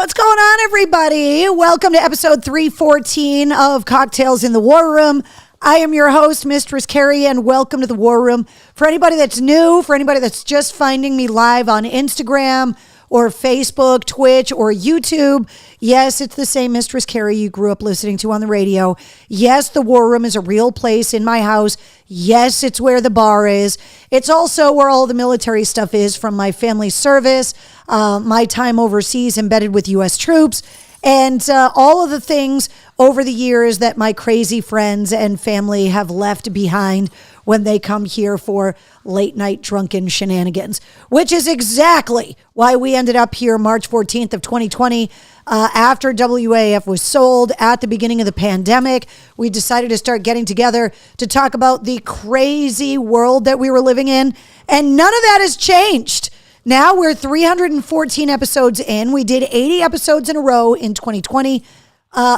What's going on, everybody? Welcome to episode 314 of Cocktails in the War Room. I am your host, Mistress Carrie, and welcome to the War Room. For anybody that's new, for anybody that's just finding me live on Instagram or Facebook, Twitch, or YouTube, yes, it's the same Mistress Carrie you grew up listening to on the radio. Yes, the War Room is a real place in my house. Yes, it's where the bar is. It's also where all the military stuff is from my family service, my time overseas embedded with U.S. troops, and all of the things over the years that my crazy friends and family have left behind when they come here for late night drunken shenanigans, which is exactly why we ended up here March 14th of 2020. After WAF was sold at the beginning of the pandemic, we decided to start getting together to talk about the crazy world that we were living in. And none of that has changed. Now we're 314 episodes in. We did 80 episodes in a row in 2020.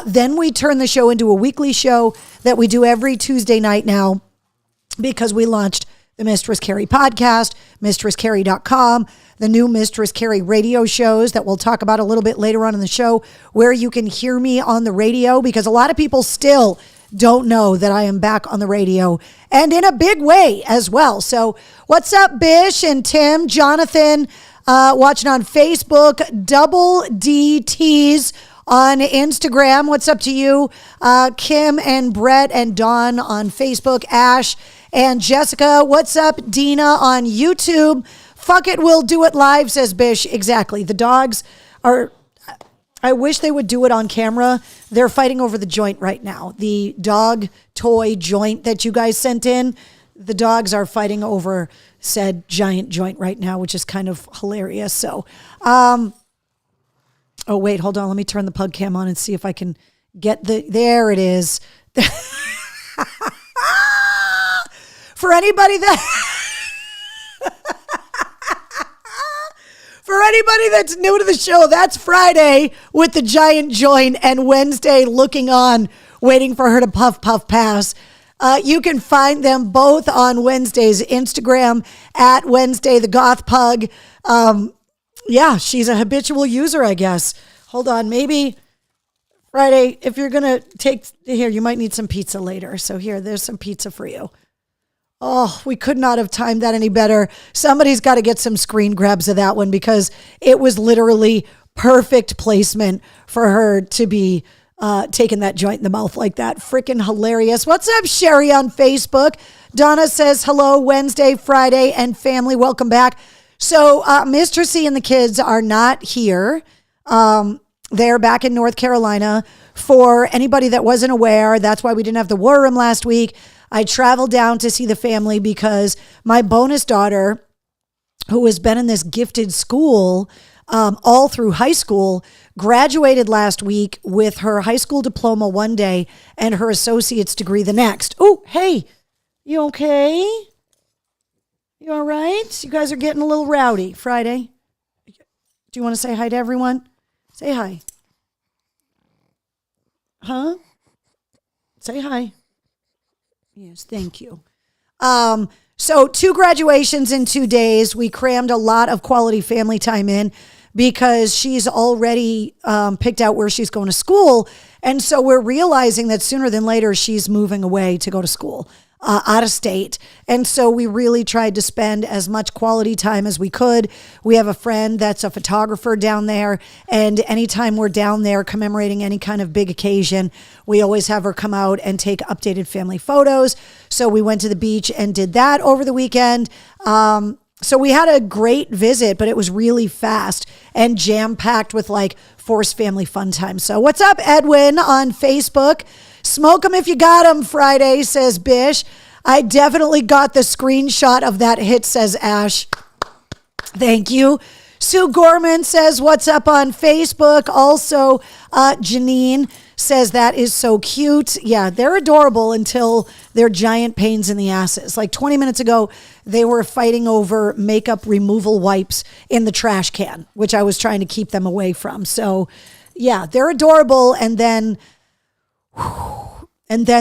Then we turned the show into a weekly show that we do every Tuesday night now because we launched the Mistress Carrie podcast, mistresscarrie.com, the new Mistress Carrie radio shows that we'll talk about a little bit later on in the show, where you can hear me on the radio, because a lot of people still don't know that I am back on the radio, and in a big way as well. So what's up, Bish and Tim, Jonathan, watching on Facebook, Double DTs on Instagram. What's up to you? Kim and Brett and Dawn on Facebook, Ash and Jessica. What's up, Dina on YouTube? Fuck it, we'll do it live, says Bish. Exactly. The dogs are, I wish they would do it on camera. They're fighting over the joint right now. The dog toy joint that you guys sent in, the dogs are fighting over said giant joint right now, which is kind of hilarious. So, oh wait, hold on. Let me turn the pug cam on and see if I can get there it is. For anybody that's new to the show, that's Friday with the giant joint and Wednesday looking on, waiting for her to puff, pass. You can find them both on Wednesday's Instagram at Wednesday the Goth Pug. Yeah, she's a habitual user, I guess. Hold on, maybe Friday, if you're going to take, here, you might need some pizza later. So here, there's some pizza for you. Oh, we could not have timed that any better. Somebody's got to get some screen grabs of that one, because it was literally perfect placement for her to be taking that joint in the mouth like that. Freaking hilarious. What's up, Sherry on Facebook? Donna says, hello, Wednesday, Friday, and family. Welcome back. So Mr. C and the kids are not here. They're back in North Carolina. For anybody that wasn't aware, that's why we didn't have the War Room last week. I traveled down to see the family because my bonus daughter, who has been in this gifted school all through high school, graduated last week with her high school diploma one day and her associate's degree the next. Oh, hey, you okay? You all right? You guys are getting a little rowdy Friday. Do you want to say hi to everyone? Say hi. Huh? Say hi. Yes, thank you. So 2 graduations in 2 days. We crammed a lot of quality family time in because she's already picked out where she's going to school. And so we're realizing that sooner than later, she's moving away to go to school. Out of state. And so we really tried to spend as much quality time as we could. We have a friend that's a photographer down there, and anytime we're down there commemorating any kind of big occasion, we always have her come out and take updated family photos. So we went to the beach and did that over the weekend. So we had a great visit, but it was really fast and jam-packed with like forced family fun time. So what's up, Edwin on Facebook? Smoke them if you got them, Friday, says Bish. I definitely got the screenshot of that hit, says Ash. Thank you. Sue Gorman says, what's up on Facebook? Also, Janine says that is so cute. Yeah, they're adorable until they're giant pains in the asses. Like 20 minutes ago, they were fighting over makeup removal wipes in the trash can, which I was trying to keep them away from. So yeah, they're adorable. And then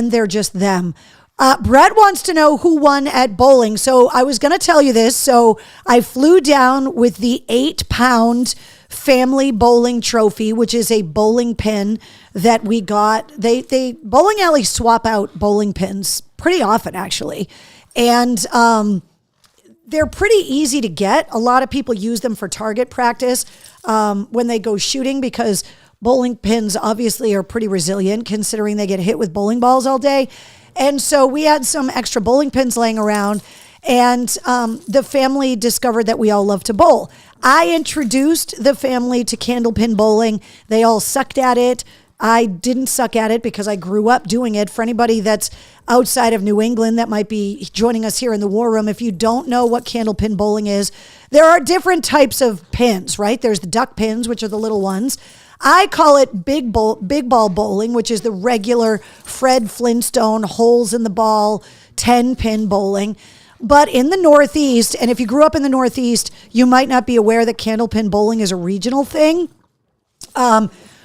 they're just them. Brett wants to know who won at bowling. So I was going to tell you this. So I flew down with the 8-pound family bowling trophy, which is a bowling pin that we got. They bowling alleys swap out bowling pins pretty often, actually. And they're pretty easy to get. A lot of people use them for target practice when they go shooting, because bowling pins obviously are pretty resilient considering they get hit with bowling balls all day. And so we had some extra bowling pins laying around, and the family discovered that we all love to bowl. I introduced the family to candlepin bowling. They all sucked at it. I didn't suck at it because I grew up doing it. For anybody that's outside of New England that might be joining us here in the War Room, if you don't know what candlepin bowling is, there are different types of pins, right? There's the duck pins, which are the little ones. I call it big ball bowling, which is the regular Fred Flintstone holes in the ball 10-pin bowling. But in the Northeast, and if you grew up in the Northeast, you might not be aware that candlepin bowling is a regional thing,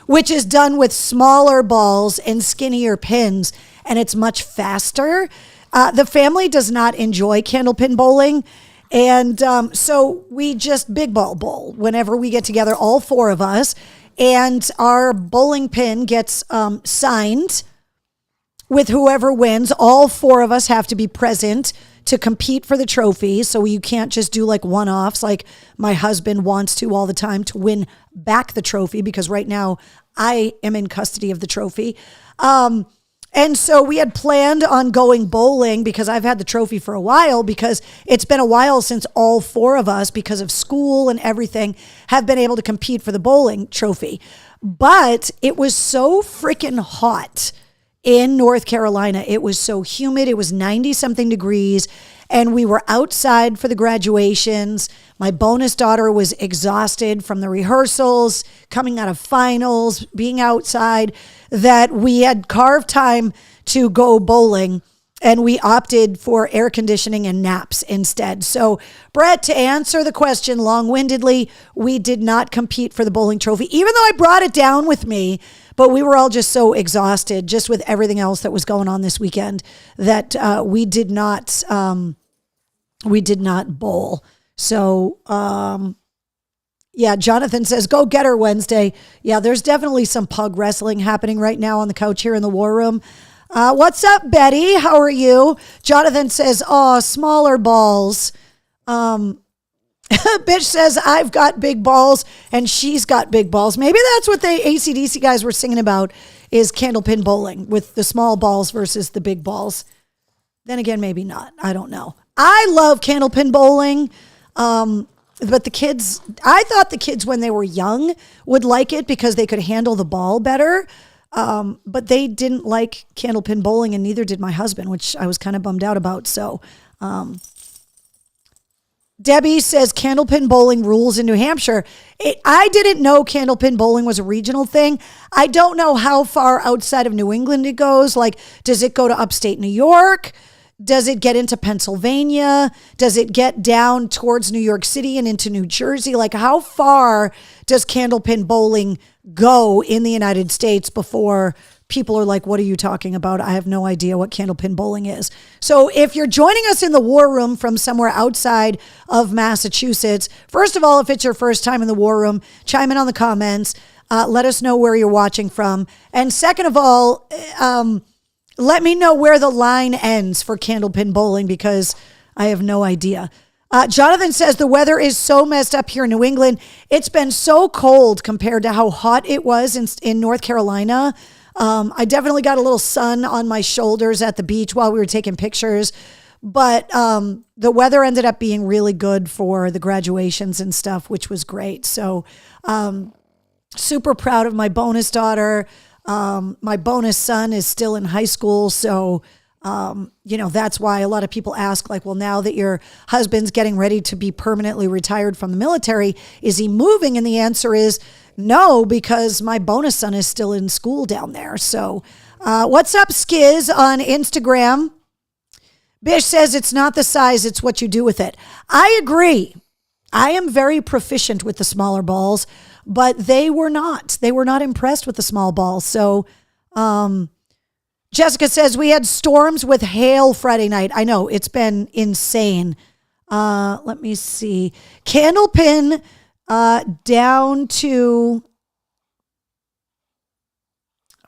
which is done with smaller balls and skinnier pins, and it's much faster. The family does not enjoy candlepin bowling, and so we just big ball bowl whenever we get together, all four of us, and our bowling pin gets signed with whoever wins. All four of us have to be present to compete for the trophy. So you can't just do like one-offs like my husband wants to all the time to win back the trophy, because right now I am in custody of the trophy. And so we had planned on going bowling, because I've had the trophy for a while, because it's been a while since all four of us, because of school and everything, have been able to compete for the bowling trophy. But it was so freaking hot in North Carolina. It was so humid. It was 90 something degrees, and we were outside for the graduations. My bonus daughter was exhausted from the rehearsals, coming out of finals, being outside, that we had carved time to go bowling, and we opted for air conditioning and naps instead. So, Brett, to answer the question long-windedly, we did not compete for the bowling trophy, even though I brought it down with me. But we were all just so exhausted, just with everything else that was going on this weekend, that we did not bowl. So, yeah, Jonathan says, go get her Wednesday. Yeah, there's definitely some pug wrestling happening right now on the couch here in the War Room. What's up, Betty? How are you? Jonathan says, oh, smaller balls. Bitch says, I've got big balls and she's got big balls. Maybe that's what the AC/DC guys were singing about, is candlepin bowling with the small balls versus the big balls. Then again, maybe not. I don't know. I love candlepin bowling. But the kids, I thought the kids when they were young would like it because they could handle the ball better. But they didn't like candlepin bowling, and neither did my husband, which I was kind of bummed out about. So, Debbie says candlepin bowling rules in New Hampshire. I didn't know candlepin bowling was a regional thing. I don't know how far outside of New England it goes. Like, does it go to upstate New York? Does it get into Pennsylvania? Does it get down towards New York City and into New Jersey? Like, how far does candlepin bowling go in the United States before people are like, what are you talking about? I have no idea what candlepin bowling is. So if you're joining us in the War Room from somewhere outside of Massachusetts, first of all, if it's your first time in the War Room, chime in on the comments. Let us know where you're watching from. And second of all, let me know where the line ends for candlepin bowling, because I have no idea. Jonathan says the weather is so messed up here in New England. It's been so cold compared to how hot it was in North Carolina. I definitely got a little sun on my shoulders at the beach while we were taking pictures. But the weather ended up being really good for the graduations and stuff, which was great. So super proud of my bonus daughter. My bonus son is still in high school. So, that's why a lot of people ask, like, well, now that your husband's getting ready to be permanently retired from the military, is he moving? And the answer is no, because my bonus son is still in school down there. So, what's up, Skiz on Instagram? Bish says it's not the size, it's what you do with it. I agree. I am very proficient with the smaller balls, but they were not. They were not impressed with the small balls. So, Jessica says we had storms with hail Friday night. I know, it's been insane. Let me see. Candlepin down to,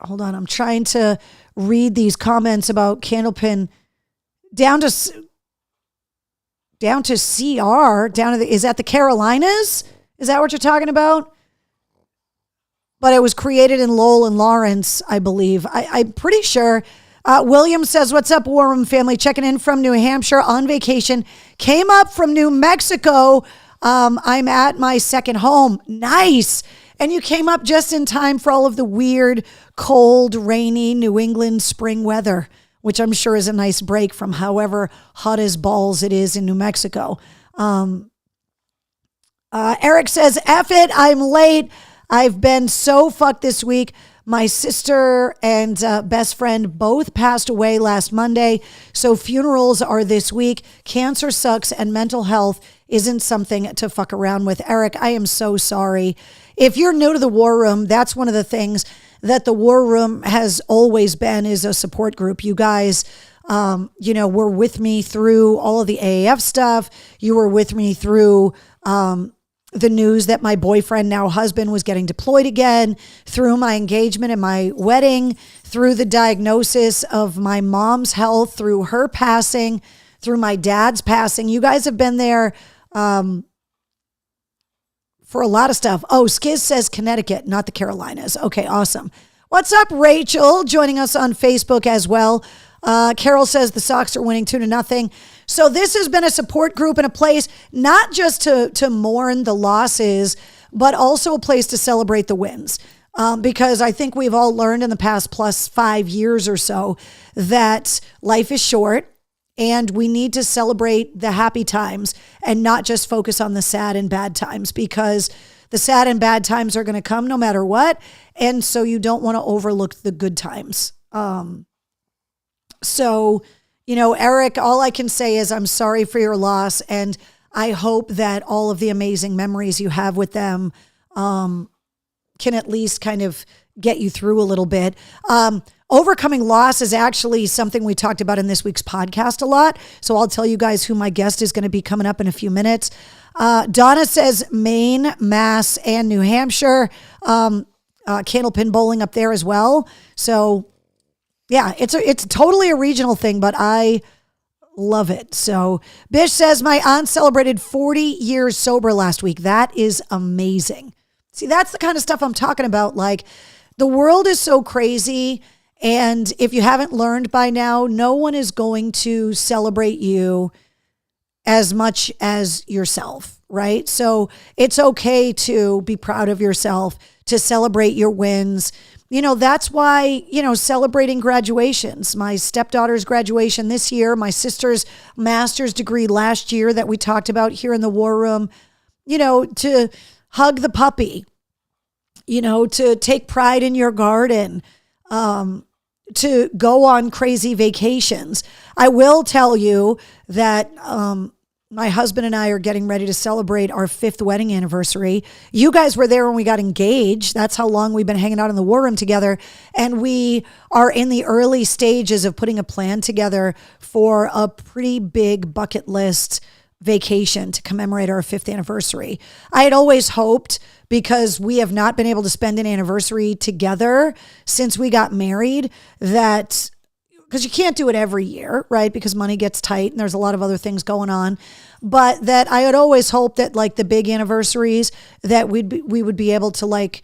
hold on, I'm trying to read these comments about Candlepin, down to CR, is that the Carolinas? Is that what you're talking about? But it was created in Lowell and Lawrence, I believe. I'm pretty sure. William says, what's up, War Room family? Checking in from New Hampshire on vacation. Came up from New Mexico. I'm at my second home. Nice. And you came up just in time for all of the weird, cold, rainy New England spring weather, which I'm sure is a nice break from however hot as balls it is in New Mexico. Eric says, F it, I'm late. I've been so fucked this week. My sister and best friend both passed away last Monday, so funerals are this week. Cancer sucks and mental health isn't something to fuck around with. Eric, I am so sorry. If you're new to the War Room, that's one of the things that the War Room has always been, is a support group. You guys, were with me through all of the AAF stuff. You were with me through the news that my boyfriend, now husband, was getting deployed again, through my engagement and my wedding, through the diagnosis of my mom's health, through her passing, through my dad's passing. You guys have been there for a lot of stuff. Oh, Skiz says Connecticut, not the Carolinas. Okay, awesome. What's up, Rachel? Joining us on Facebook as well. Carol says the Sox are winning 2-0. So this has been a support group and a place not just to mourn the losses, but also a place to celebrate the wins. Because I think we've all learned in the past plus 5 years or so that life is short and we need to celebrate the happy times and not just focus on the sad and bad times, because the sad and bad times are going to come no matter what. And so you don't want to overlook the good times. So, Eric, all I can say is I'm sorry for your loss, and I hope that all of the amazing memories you have with them can at least kind of get you through a little bit. Overcoming loss is actually something we talked about in this week's podcast a lot. So I'll tell you guys who my guest is going to be coming up in a few minutes. Donna says Maine, Mass, and New Hampshire. Candlepin bowling up there as well. So yeah, it's totally a regional thing, but I love it. So Bish says, my aunt celebrated 40 years sober last week. That is amazing. See, that's the kind of stuff I'm talking about. Like, the world is so crazy. And if you haven't learned by now, no one is going to celebrate you as much as yourself, right? So it's okay to be proud of yourself, to celebrate your wins. That's why, celebrating graduations. My stepdaughter's graduation this year, my sister's master's degree last year that we talked about here in the War Room, to hug the puppy, to take pride in your garden, to go on crazy vacations. I will tell you that my husband and I are getting ready to celebrate our 5th wedding anniversary. You guys were there when we got engaged. That's how long we've been hanging out in the War Room together. And we are in the early stages of putting a plan together for a pretty big bucket list vacation to commemorate our 5th anniversary. I had always hoped, because we have not been able to spend an anniversary together since we got married, that, because you can't do it every year, right? Because money gets tight and there's a lot of other things going on. But that I had always hoped that, like, the big anniversaries, that we would be able to, like,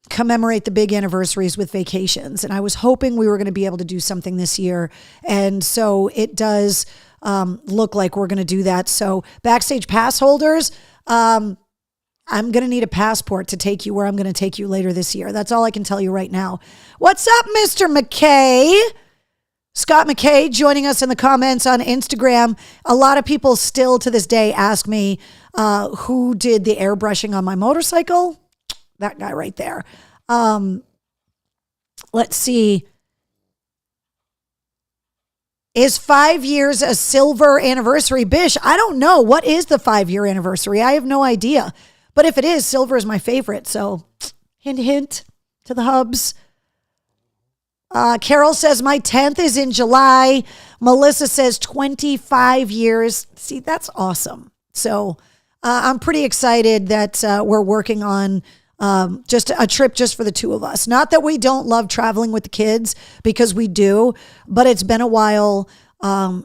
commemorate the big anniversaries with vacations. And I was hoping we were going to be able to do something this year. And so it does look like we're going to do that. So backstage pass holders, I'm going to need a passport to take you where I'm going to take you later this year. That's all I can tell you right now. What's up, Mr. McKay? Scott McKay joining us in the comments on Instagram. A lot of people still to this day ask me who did the airbrushing on my motorcycle. That guy right there. Let's see. Is 5 years a silver anniversary? Bish, I don't know. What is the 5-year anniversary? I have no idea. But if it is, silver is my favorite. So hint, hint to the hubs. Carol says my 10th is in July. Melissa says 25 years. See, that's awesome. So I'm pretty excited that we're working on just a trip just for the two of us. Not that we don't love traveling with the kids, because we do, but it's been a while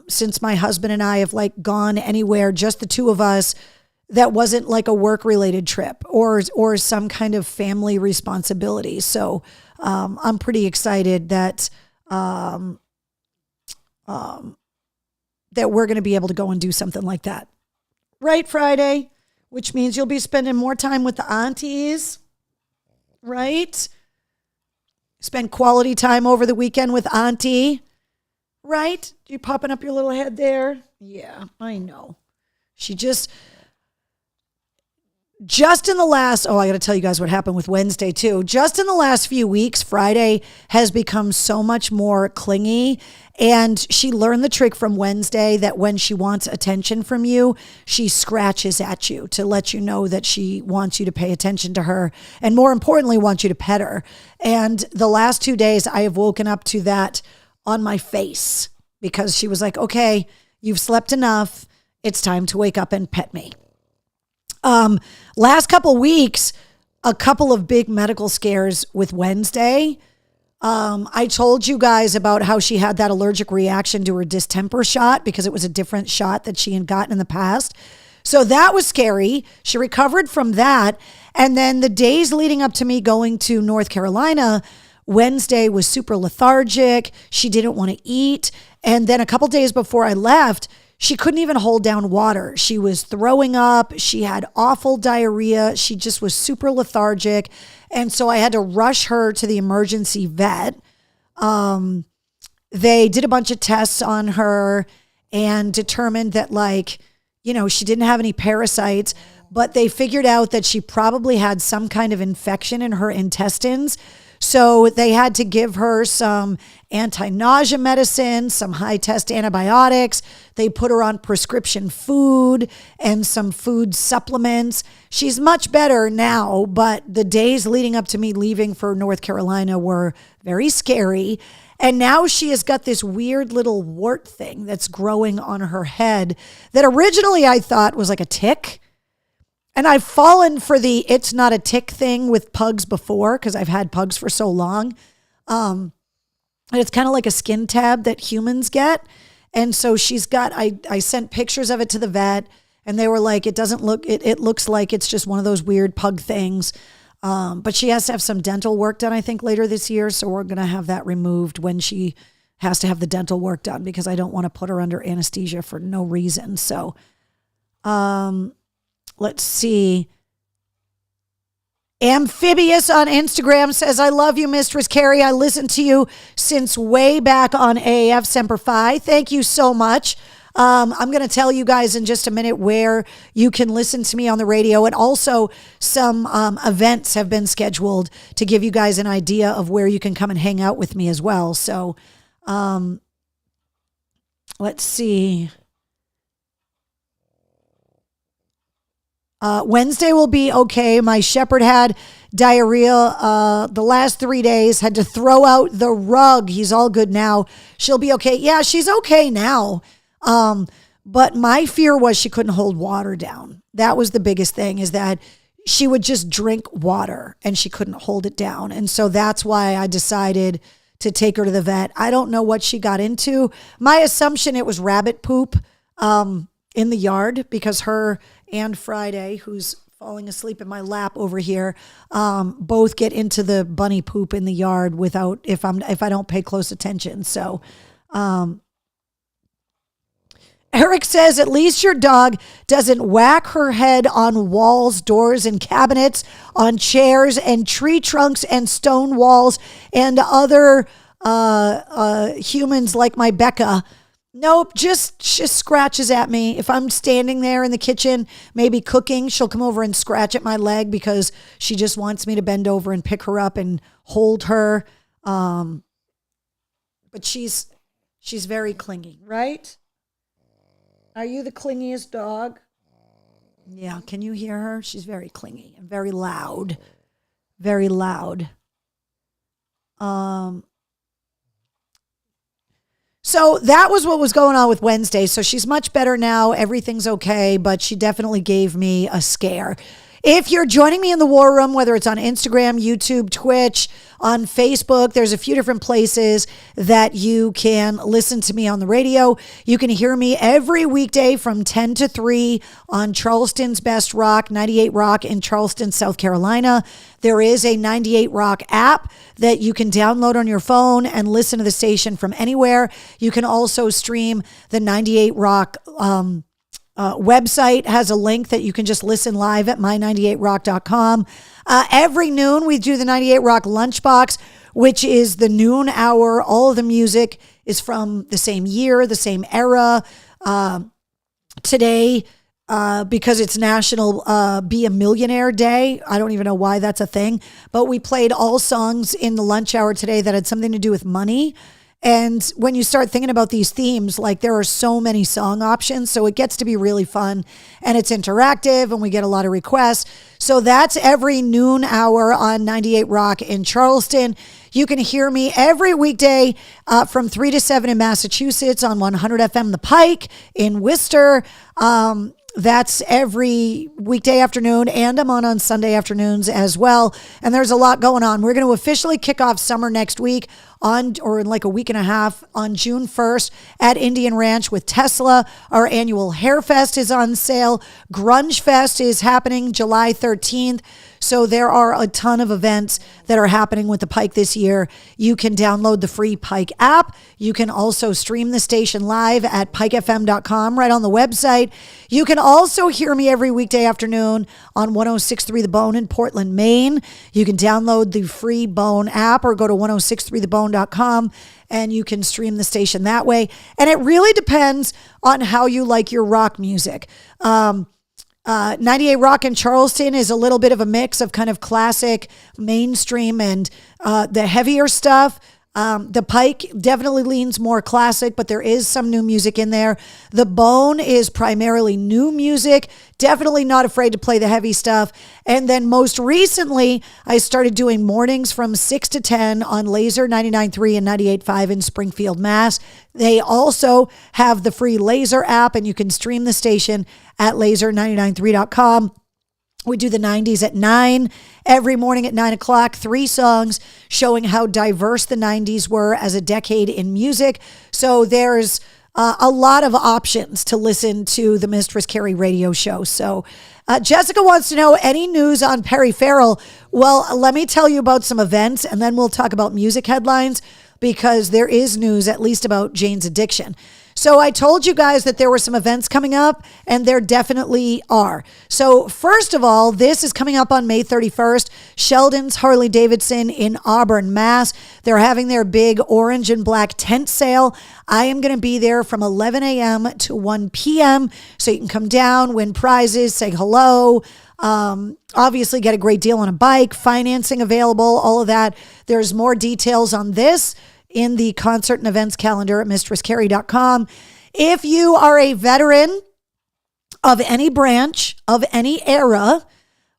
since my husband and I have like gone anywhere, just the two of us, that wasn't like a work related trip or some kind of family responsibility. So I'm pretty excited that that we're going to be able to go and do something like that. Right, Friday, which means you'll be spending more time with the aunties, right? Spend quality time over the weekend with auntie, right? You popping up your little head there? Yeah, I know. She just in the last, I got to tell you guys what happened with Wednesday too. Just in the last few weeks, Friday has become so much more clingy. And she learned the trick from Wednesday that when she wants attention from you, she scratches at you to let you know that she wants you to pay attention to her. And more importantly, wants you to pet her. And the last 2 days, I have woken up to that on my face because she was like, okay, you've slept enough. It's time to wake up and pet me. Last couple weeks, a couple of big medical scares with Wednesday. I told you guys about how she had that allergic reaction to her distemper shot because it was a different shot that she had gotten in the past. So that was scary. She recovered from that. And then the days leading up to me going to North Carolina, Wednesday was super lethargic. She didn't want to eat. And then a couple days before I left, she couldn't even hold down water. She was throwing up. She had awful diarrhea. She just was super lethargic. And so I had to rush her to the emergency vet. They did a bunch of tests on her and determined that she didn't have any parasites, but they figured out that she probably had some kind of infection in her intestines. So they had to give her some anti-nausea medicine, some high-test antibiotics. They put her on prescription food and some food supplements. She's much better now, but the days leading up to me leaving for North Carolina were very scary. And now she has got this weird little wart thing that's growing on her head that originally I thought was like a tick. And I've fallen for the it's not a tick thing with pugs before because I've had pugs for so long. And it's kind of like a skin tab that humans get. And so she's got, I sent pictures of it to the vet and they were like, it looks like it's just one of those weird pug things. But she has to have some dental work done, I think, later this year. So we're going to have that removed when she has to have the dental work done because I don't want to put her under anesthesia for no reason. So, let's see. Amphibious on Instagram says, I love you, Mistress Carrie. I listened to you since way back on AAF Semper Fi. Thank you so much. I'm going to tell you guys in just a minute where you can listen to me on the radio. And also some events have been scheduled to give you guys an idea of where you can come and hang out with me as well. So let's see. Wednesday will be okay. My shepherd had diarrhea the last 3 days, had to throw out the rug. He's all good now. She'll be okay. Yeah, she's okay now. But my fear was she couldn't hold water down. That was the biggest thing, is that she would just drink water and she couldn't hold it down. And so that's why I decided to take her to the vet. I don't know what she got into. My assumption, it was rabbit poop in the yard, because her and Friday, who's falling asleep in my lap over here, both get into the bunny poop in the yard if I don't pay close attention. So, Eric says, at least your dog doesn't whack her head on walls, doors, and cabinets, on chairs and tree trunks and stone walls and other humans like my Becca. Nope, just scratches at me. If I'm standing there in the kitchen, maybe cooking, she'll come over and scratch at my leg because she just wants me to bend over and pick her up and hold her. But she's very clingy, right? Are you the clingiest dog? Yeah, can you hear her? She's very clingy and very loud. Very loud. So that was what was going on with Wednesday. So she's much better now. Everything's okay, but she definitely gave me a scare. If you're joining me in the War Room, whether it's on Instagram, YouTube, Twitch, on Facebook, there's a few different places that you can listen to me on the radio. You can hear me every weekday from 10 to 3 on Charleston's Best Rock, 98 Rock in Charleston, South Carolina. There is a 98 Rock app that you can download on your phone and listen to the station from anywhere. You can also stream the 98 Rock website, has a link that you can just listen live at my98rock.com. Every noon, we do the 98 Rock Lunchbox, which is the noon hour. All of the music is from the same year, the same era. Today, because it's National Be a Millionaire Day. I don't even know why that's a thing, but we played all songs in the lunch hour today that had something to do with money. And when you start thinking about these themes, like there are so many song options, so it gets to be really fun and it's interactive and we get a lot of requests. So that's every noon hour on 98 Rock in Charleston. You can hear me every weekday from 3 to 7 in Massachusetts on 100 FM The Pike in Worcester. That's every weekday afternoon, and I'm on Sunday afternoons as well. And there's a lot going on. We're going to officially kick off summer next week or in like a week and a half on June 1st at Indian Ranch with Tesla. Our annual Hair Fest is on sale. Grunge Fest is happening July 13th. So there are a ton of events that are happening with the Pike this year. You can download the free Pike app. You can also stream the station live at pikefm.com right on the website. You can also hear me every weekday afternoon on 106.3 The Bone in Portland, Maine. You can download the free Bone app or go to 1063thebone.com and you can stream the station that way. And it really depends on how you like your rock music. 98 Rock in Charleston is a little bit of a mix of kind of classic, mainstream, and the heavier stuff. The Pike definitely leans more classic, but there is some new music in there. The Bone is primarily new music, definitely not afraid to play the heavy stuff. And then most recently, I started doing mornings from 6 to 10 on Laser 99.3 and 98.5 in Springfield, Mass. They also have the free Laser app, and you can stream the station at laser993.com. We do the 90s at 9 every morning at 9 o'clock, 3 songs showing how diverse the 90s were as a decade in music. So there's a lot of options to listen to the Mistress Carrie radio show. So Jessica wants to know any news on Perry Farrell. Well, let me tell you about some events and then we'll talk about music headlines because there is news at least about Jane's Addiction. So I told you guys that there were some events coming up, and there definitely are. So first of all, this is coming up on May 31st, Sheldon's Harley Davidson in Auburn, Mass. They're having their big orange and black tent sale. I am going to be there from 11 a.m. to 1 p.m. So you can come down, win prizes, say hello, obviously get a great deal on a bike, financing available, all of that. There's more details on this in the concert and events calendar at mistresscarrie.com. If you are a veteran of any branch, of any era,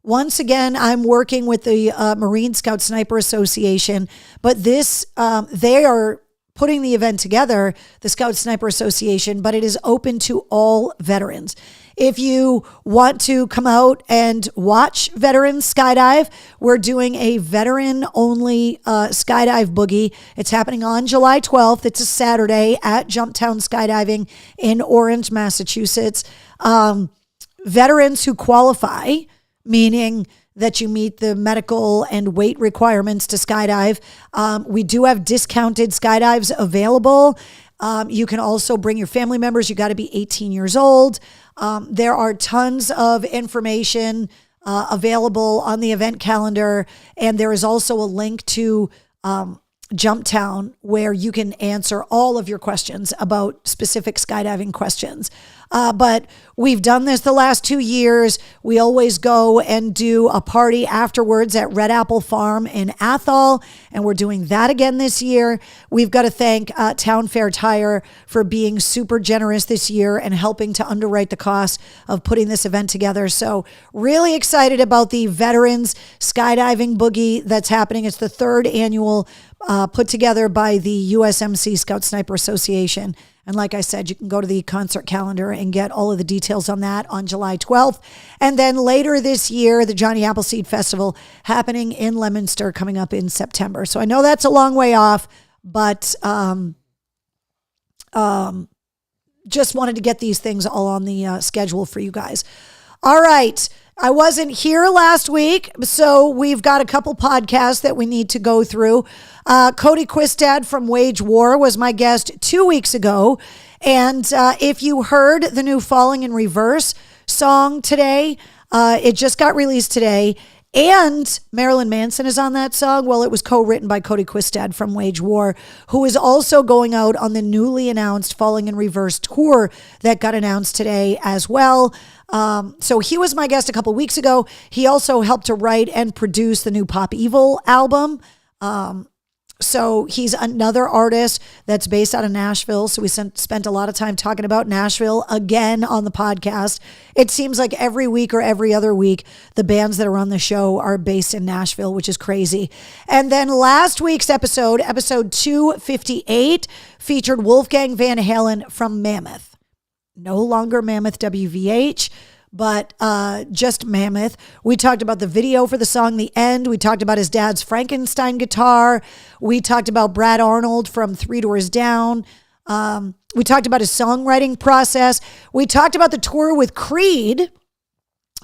once again, I'm working with the Marine Scout Sniper Association, but this, they are putting the event together, the Scout Sniper Association, but it is open to all veterans. If you want to come out and watch veterans skydive, we're doing a veteran-only skydive boogie. It's happening on July 12th. It's a Saturday at Jumptown Skydiving in Orange, Massachusetts. Veterans who qualify, meaning that you meet the medical and weight requirements to skydive. We do have discounted skydives available. You can also bring your family members. You got to be 18 years old. There are tons of information available on the event calendar. And there is also a link to Jumptown where you can answer all of your questions about specific skydiving questions. But we've done this the last 2 years. We always go and do a party afterwards at Red Apple Farm in Athol, and we're doing that again this year. We've got to thank Town Fair Tire for being super generous this year and helping to underwrite the cost of putting this event together. So really excited about the Veterans Skydiving Boogie that's happening. It's the 3rd annual put together by the USMC Scout Sniper Association. And like I said, you can go to the concert calendar and get all of the details on that on July 12th. And then later this year, the Johnny Appleseed Festival happening in Leominster coming up in September. So I know that's a long way off, but just wanted to get these things all on the schedule for you guys. All right. I wasn't here last week, so we've got a couple podcasts that we need to go through. Cody Quistad from Wage War was my guest 2 weeks ago. And if you heard the new Falling in Reverse song today, it just got released today. And Marilyn Manson is on that song. Well, it was co-written by Cody Quistad from Wage War, who is also going out on the newly announced Falling in Reverse tour that got announced today as well. So he was my guest a couple weeks ago. He also helped to write and produce the new Pop Evil album. So he's another artist that's based out of Nashville. So we spent a lot of time talking about Nashville again on the podcast. It seems like every week or every other week, the bands that are on the show are based in Nashville, which is crazy. And then last week's episode 258, featured Wolfgang Van Halen from Mammoth. No longer Mammoth WVH, but just Mammoth. We talked about the video for the song The End. We talked about his dad's Frankenstein guitar. We talked about Brad Arnold from Three Doors Down. We talked about his songwriting process. We talked about the tour with Creed.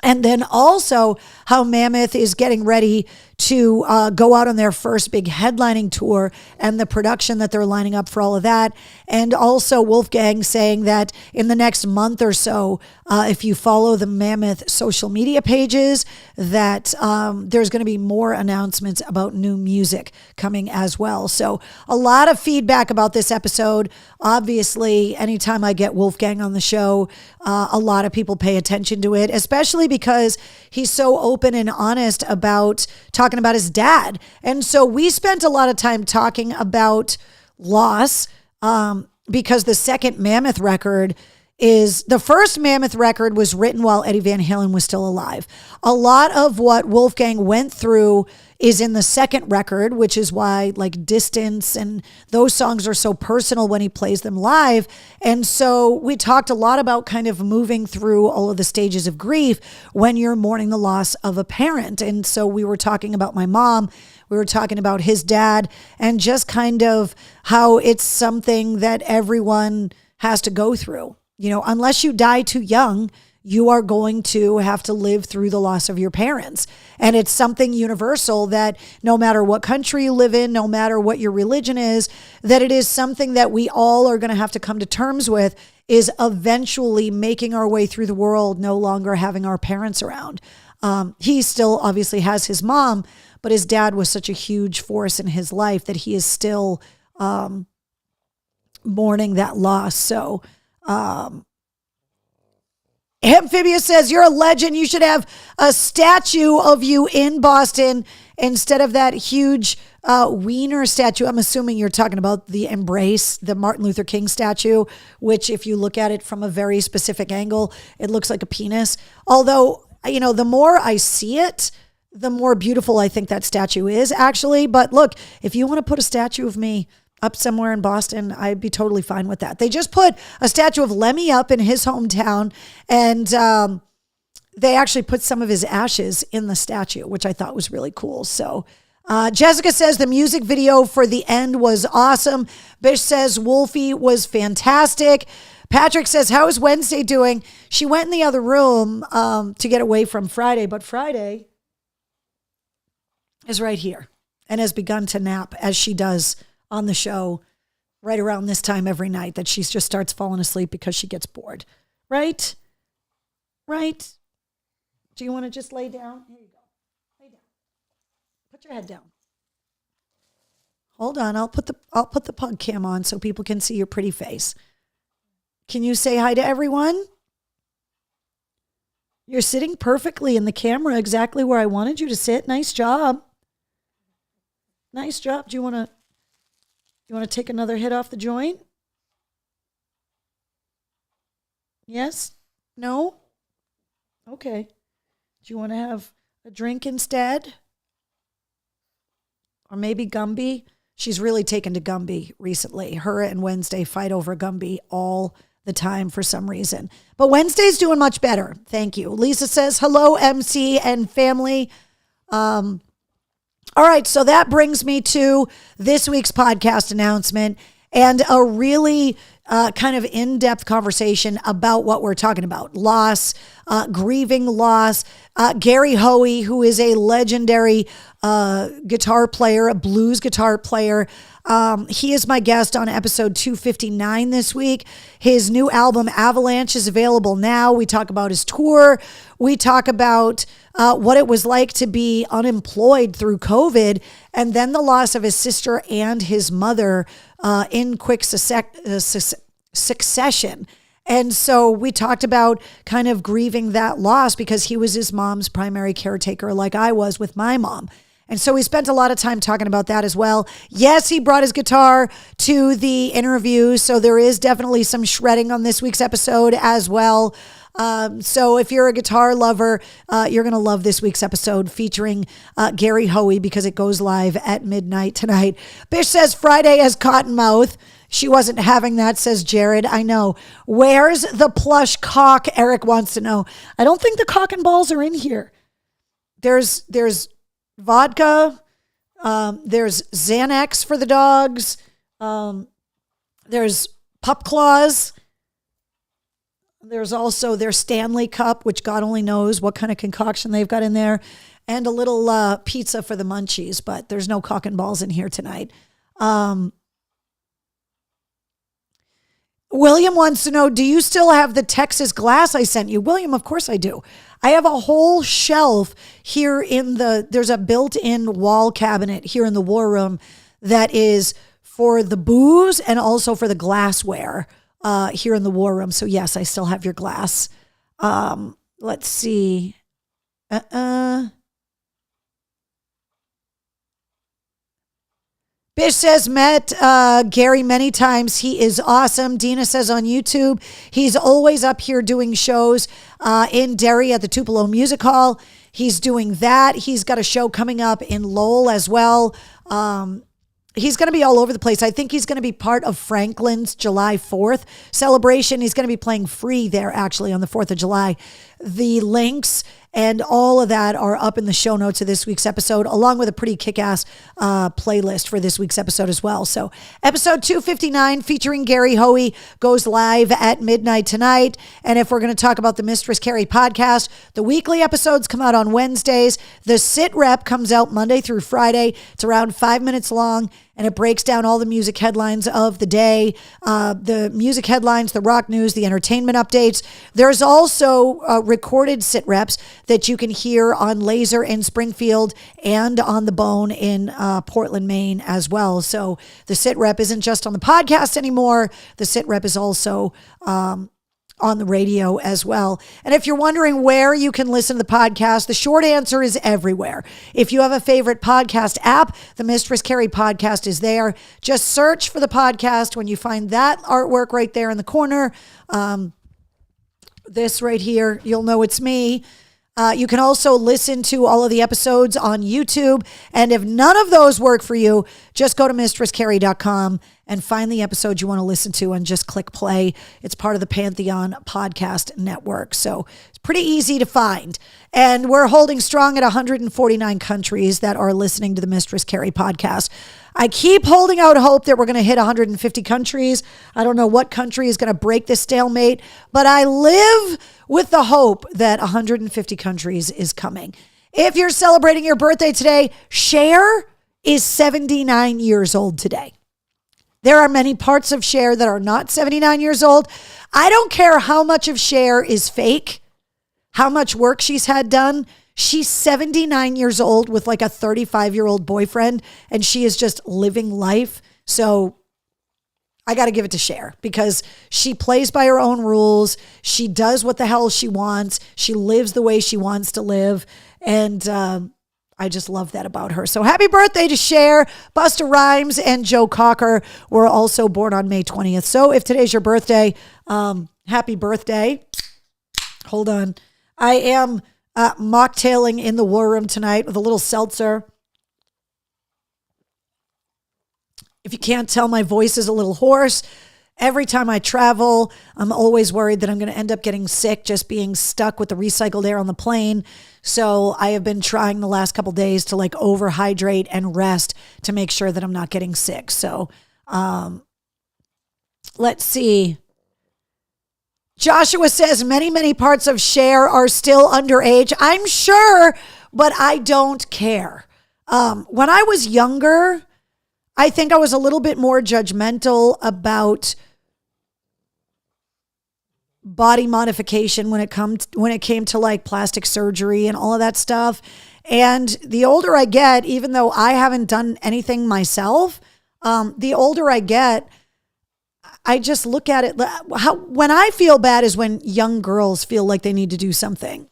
And then also how Mammoth is getting ready to go out on their first big headlining tour and the production that they're lining up for all of that. And also Wolfgang saying that in the next month or so, if you follow the Mammoth social media pages, that there's going to be more announcements about new music coming as well. So a lot of feedback about this episode. Obviously, anytime I get Wolfgang on the show, a lot of people pay attention to it, especially because he's so open and honest about talking about his dad. And so we spent a lot of time talking about loss because the second Mammoth record is the first Mammoth record was written while Eddie Van Halen was still alive. A lot of what Wolfgang went through is in the second record, which is why like Distance and those songs are so personal when he plays them live. And so we talked a lot about kind of moving through all of the stages of grief when you're mourning the loss of a parent. And so we were talking about my mom, we were talking about his dad, and just kind of how it's something that everyone has to go through. You know, unless you die too young, you are going to have to live through the loss of your parents. And it's something universal that no matter what country you live in, no matter what your religion is, that it is something that we all are going to have to come to terms with, is eventually making our way through the world, no longer having our parents around. He still obviously has his mom, but his dad was such a huge force in his life that he is still mourning that loss. So, Amphibious says, you're a legend. You should have a statue of you in Boston instead of that huge wiener statue. I'm assuming you're talking about the Embrace, the Martin Luther King statue, which if you look at it from a very specific angle, it looks like a penis. Although, you know, the more I see it, the more beautiful I think that statue is actually. But look, if you want to put a statue of me up somewhere in Boston, I'd be totally fine with that. They just put a statue of Lemmy up in his hometown, and they actually put some of his ashes in the statue, which I thought was really cool. So Jessica says the music video for The End was awesome. Bish says Wolfie was fantastic. Patrick says, how is Wednesday doing? She went in the other room to get away from Friday, but Friday is right here and has begun to nap, as she does on the show right around this time every night, that she just starts falling asleep because she gets bored. Right? Right? Do you want to just lay down? Here you go. Lay down. Put your head down. Hold on. I'll put the pug cam on so people can see your pretty face. Can you say hi to everyone? You're sitting perfectly in the camera, exactly where I wanted you to sit. Nice job. Nice job. Do you want to take another hit off the joint? Yes? No? Okay. Do you want to have a drink instead? Or maybe Gumby? She's really taken to Gumby recently. Her and Wednesday fight over Gumby all the time for some reason. But Wednesday's doing much better. Thank you. Lisa says, hello, MC and family. All right, so that brings me to this week's podcast announcement and a really kind of in-depth conversation about what we're talking about. Loss, grieving loss. Gary Hoey, who is a legendary guitar player, a blues guitar player. He is my guest on episode 259 this week. His new album, Avalanche, is available now. We talk about his tour. We talk about what it was like to be unemployed through COVID, and then the loss of his sister and his mother in quick succession. And so we talked about kind of grieving that loss because he was his mom's primary caretaker, like I was with my mom. And so we spent a lot of time talking about that as well. Yes, he brought his guitar to the interview, so there is definitely some shredding on this week's episode as well. So if you're a guitar lover, you're going to love this week's episode featuring Gary Hoey because it goes live at midnight tonight. Bish says Friday as Cottonmouth. She wasn't having that, says Jared. I know. Where's the plush cock? Eric wants to know. I don't think the cock and balls are in here. There's vodka. There's Xanax for the dogs. There's Pup Claws. There's also their Stanley Cup, which God only knows what kind of concoction they've got in there, and a little pizza for the munchies, but there's no cock and balls in here tonight. William wants to know, do you still have the Texas glass I sent you? William, of course I do. I have a whole shelf here there's a built-in wall cabinet here in the war room that is for the booze and also for the glassware here in the war room. So yes, I still have your glass. Let's see. Bish says, met Gary many times. He is awesome. Dina says on YouTube, he's always up here doing shows in Derry at the Tupelo Music Hall. He's doing that. He's got a show coming up in Lowell as well. He's going to be all over the place. I think he's going to be part of Franklin's July 4th celebration. He's going to be playing free there actually on the 4th of July. The links and all of that are up in the show notes of this week's episode, along with a pretty kick-ass playlist for this week's episode as well. So episode 259 featuring Gary Hoey goes live at midnight tonight. And if we're going to talk about the Mistress Carrie podcast, the weekly episodes come out on Wednesdays. The Sit Rep comes out Monday through Friday. It's around 5 minutes long, and it breaks down all the music headlines of the day, the music headlines, the rock news, the entertainment updates. There's also recorded sit reps that you can hear on Laser in Springfield and on The Bone in Portland, Maine as well. So the sit rep isn't just on the podcast anymore. The sit rep is also on the radio as well. And if you're wondering where you can listen to the podcast, the short answer is everywhere. If you have a favorite podcast app, the Mistress Carrie podcast is there. Just search for the podcast. When you find that artwork right there in the corner, this right here, you'll know it's me. You can also listen to all of the episodes on YouTube. And if none of those work for you, just go to mistresscarrie.com and find the episode you want to listen to and just click play. It's part of the Pantheon Podcast Network. So it's pretty easy to find. And we're holding strong at 149 countries that are listening to the Mistress Carrie podcast. I keep holding out hope that we're going to hit 150 countries. I don't know what country is going to break this stalemate, but I live with the hope that 150 countries is coming. If you're celebrating your birthday today, Cher is 79 years old today. There are many parts of Cher that are not 79 years old. I don't care how much of Cher is fake, how much work she's had done. She's 79 years old with like a 35-year-old boyfriend, and she is just living life. So I got to give it to Cher because she plays by her own rules. She does what the hell she wants. She lives the way she wants to live. And I just love that about her. So happy birthday to Cher. Busta Rhymes and Joe Cocker were also born on May 20th. So if today's your birthday, happy birthday. Hold on. I am mocktailing in the war room tonight with a little seltzer. If you can't tell, my voice is a little hoarse. Every time I travel, I'm always worried that I'm going to end up getting sick just being stuck with the recycled air on the plane. So I have been trying the last couple days to like overhydrate and rest to make sure that I'm not getting sick. So let's see. Joshua says many parts of Cher are still underage. I'm sure, but I don't care. When I was younger, I think I was a little bit more judgmental about body modification when it came to like plastic surgery and all of that stuff. And the older I get, even though I haven't done anything myself, the older I get, I just look at it. When I feel bad is when young girls feel like they need to do something.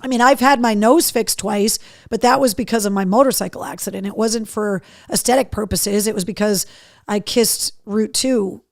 I mean, I've had my nose fixed twice, but that was because of my motorcycle accident. It wasn't for aesthetic purposes. It was because I kissed Route 2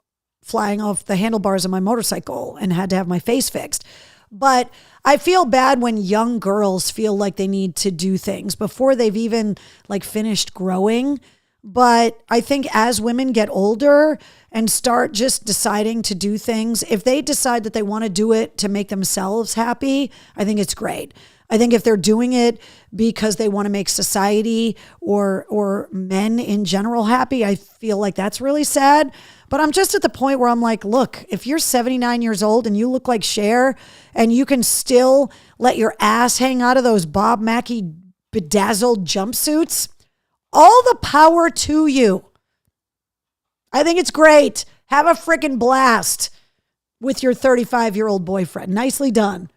flying off the handlebars of my motorcycle and had to have my face fixed. But I feel bad when young girls feel like they need to do things before they've even like finished growing. But I think as women get older and start just deciding to do things, if they decide that they want to do it to make themselves happy, I think it's great. I think if they're doing it because they want to make society or men in general happy, I feel like that's really sad. But I'm just at the point where I'm like, look, if you're 79 years old and you look like Cher and you can still let your ass hang out of those Bob Mackie bedazzled jumpsuits, all the power to you. I think it's great. Have a freaking blast with your 35-year-old boyfriend. Nicely done.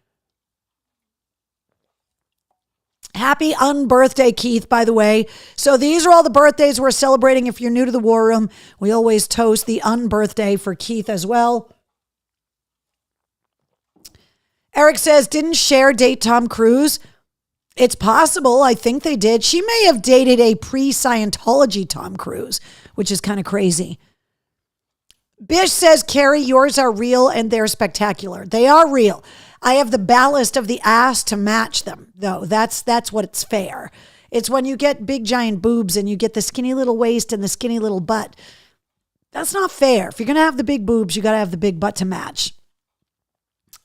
Happy unbirthday, Keith, by the way. So these are all the birthdays we're celebrating. If you're new to the War Room, we always toast the unbirthday for Keith as well. Eric says, didn't Cher date Tom Cruise? It's possible. I think they did. She may have dated a pre-Scientology Tom Cruise, which is kind of crazy. Bish says, Carrie, yours are real and they're spectacular. They are real. I have the ballast of the ass to match them, though. That's what it's fair. It's when you get big giant boobs and you get the skinny little waist and the skinny little butt. That's not fair. If you're going to have the big boobs, you got to have the big butt to match.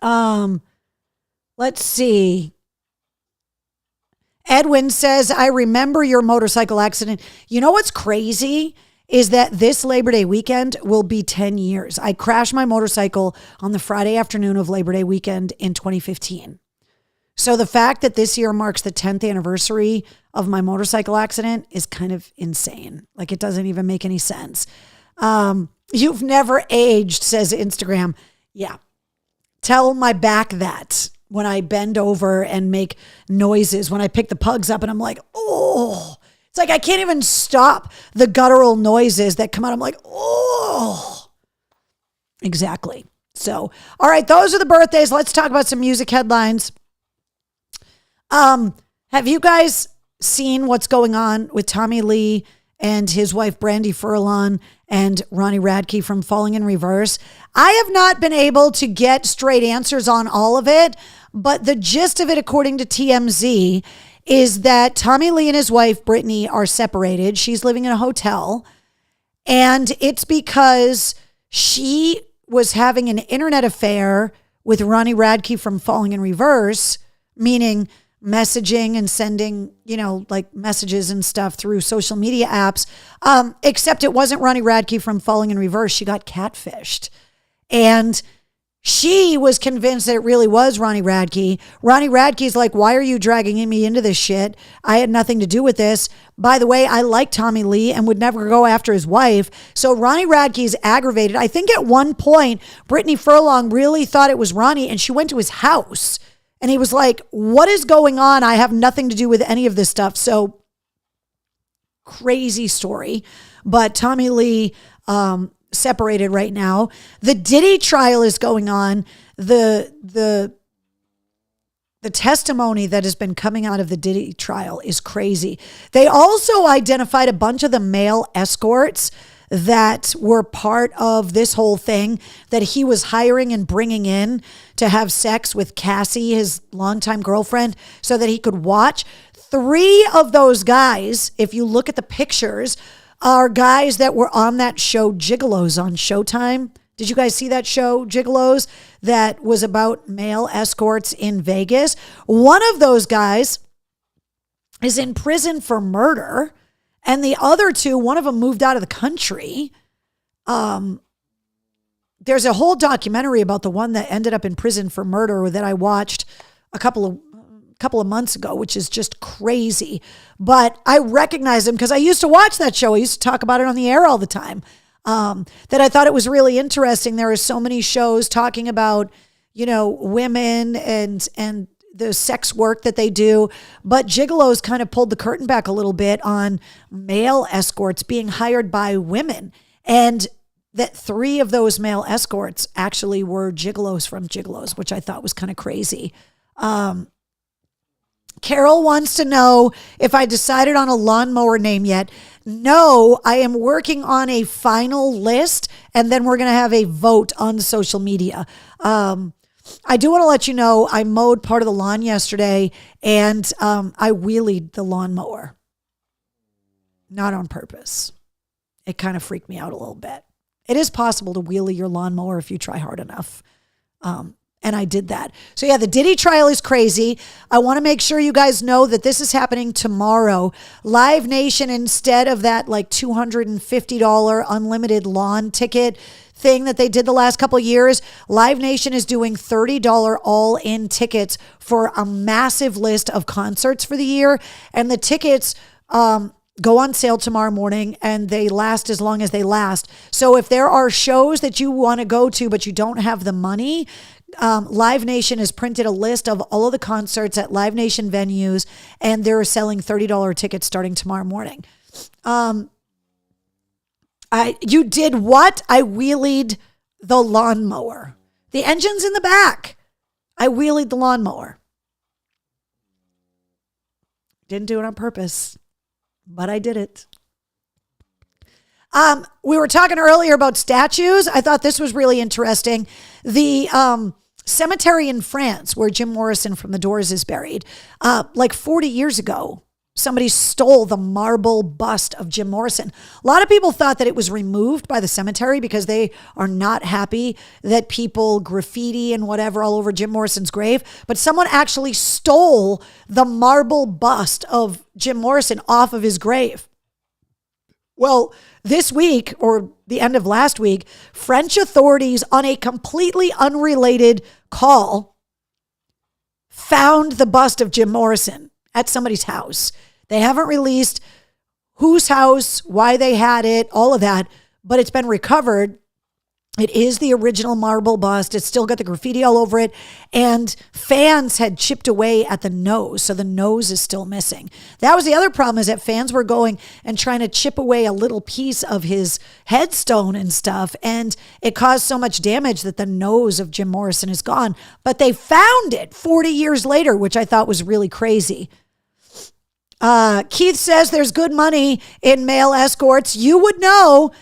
Let's see. Edwin says, I remember your motorcycle accident. You know what's crazy is that this Labor Day weekend will be 10 years. I crashed my motorcycle on the Friday afternoon of Labor Day weekend in 2015. So the fact that this year marks the 10th anniversary of my motorcycle accident is kind of insane. Like, it doesn't even make any sense. You've never aged, says Instagram. Yeah. Tell my back that when I bend over and make noises, when I pick the pugs up and I'm like, oh, it's like I can't even stop the guttural noises that come out. I'm like, oh, exactly. So, all right, those are the birthdays. Let's talk about some music headlines. Have you guys seen what's going on with Tommy Lee and his wife, Brandy Furlan, and Ronnie Radke from Falling in Reverse? I have not been able to get straight answers on all of it, but the gist of it, according to TMZ, is that Tommy Lee and his wife, Brittany, are separated. She's living in a hotel. And it's because she was having an internet affair with Ronnie Radke from Falling in Reverse, meaning messaging and sending, like messages and stuff through social media apps. Except it wasn't Ronnie Radke from Falling in Reverse. She got catfished. And she was convinced that it really was Ronnie Radke. Ronnie Radke's like, why are you dragging me into this shit? I had nothing to do with this. By the way, I like Tommy Lee and would never go after his wife. So Ronnie Radke's aggravated. I think at one point, Brittany Furlan really thought it was Ronnie and she went to his house and he was like, what is going on? I have nothing to do with any of this stuff. So crazy story. But Tommy Lee, separated right now. The Diddy trial is going on. The testimony that has been coming out of the Diddy trial is crazy. They also identified a bunch of the male escorts that were part of this whole thing that he was hiring and bringing in to have sex with Cassie, his longtime girlfriend, so that he could watch. 3 of those guys, if you look at the pictures, are guys that were on that show Gigolos on Showtime. Did you guys see that show, Gigolos, that was about male escorts in Vegas? One of those guys is in prison for murder, and the other two, one of them moved out of the country. There's a whole documentary about the one that ended up in prison for murder that I watched a couple of months ago, which is just crazy. But I recognize him because I used to watch that show. I used to talk about it on the air all the time. That I thought it was really interesting. There are so many shows talking about, women and the sex work that they do. But Gigolos kind of pulled the curtain back a little bit on male escorts being hired by women. And that 3 of those male escorts actually were gigolos from Gigolos, which I thought was kind of crazy. Carol wants to know if I decided on a lawnmower name yet. No, I am working on a final list, and then we're going to have a vote on social media. I do want to let you know I mowed part of the lawn yesterday, and I wheelied the lawnmower. Not on purpose. It kind of freaked me out a little bit. It is possible to wheelie your lawnmower if you try hard enough. And I did that. So yeah, the Diddy trial is crazy. I want to make sure you guys know that this is happening tomorrow. Live Nation, instead of that like $250 unlimited lawn ticket thing that they did the last couple of years, Live Nation is doing $30 all-in tickets for a massive list of concerts for the year. And the tickets go on sale tomorrow morning, and they last as long as they last. So if there are shows that you want to go to but you don't have the money, Live Nation has printed a list of all of the concerts at Live Nation venues, and they're selling $30 tickets starting tomorrow morning. You did what? I wheelied the lawnmower. The engine's in the back. I wheelied the lawnmower. Didn't do it on purpose, but I did it. We were talking earlier about statues. I thought this was really interesting. The cemetery in France where Jim Morrison from The Doors is buried, like 40 years ago, somebody stole the marble bust of Jim Morrison. A lot of people thought that it was removed by the cemetery because they are not happy that people graffiti and whatever all over Jim Morrison's grave. But someone actually stole the marble bust of Jim Morrison off of his grave. Well, this week, or the end of last week, French authorities, on a completely unrelated call, found the bust of Jim Morrison at somebody's house. They haven't released whose house, why they had it, all of that, but it's been recovered. It is the original marble bust. It's still got the graffiti all over it. And fans had chipped away at the nose, so the nose is still missing. That was the other problem, is that fans were going and trying to chip away a little piece of his headstone and stuff, and it caused so much damage that the nose of Jim Morrison is gone. But they found it 40 years later, which I thought was really crazy. Keith says there's good money in male escorts. You would know.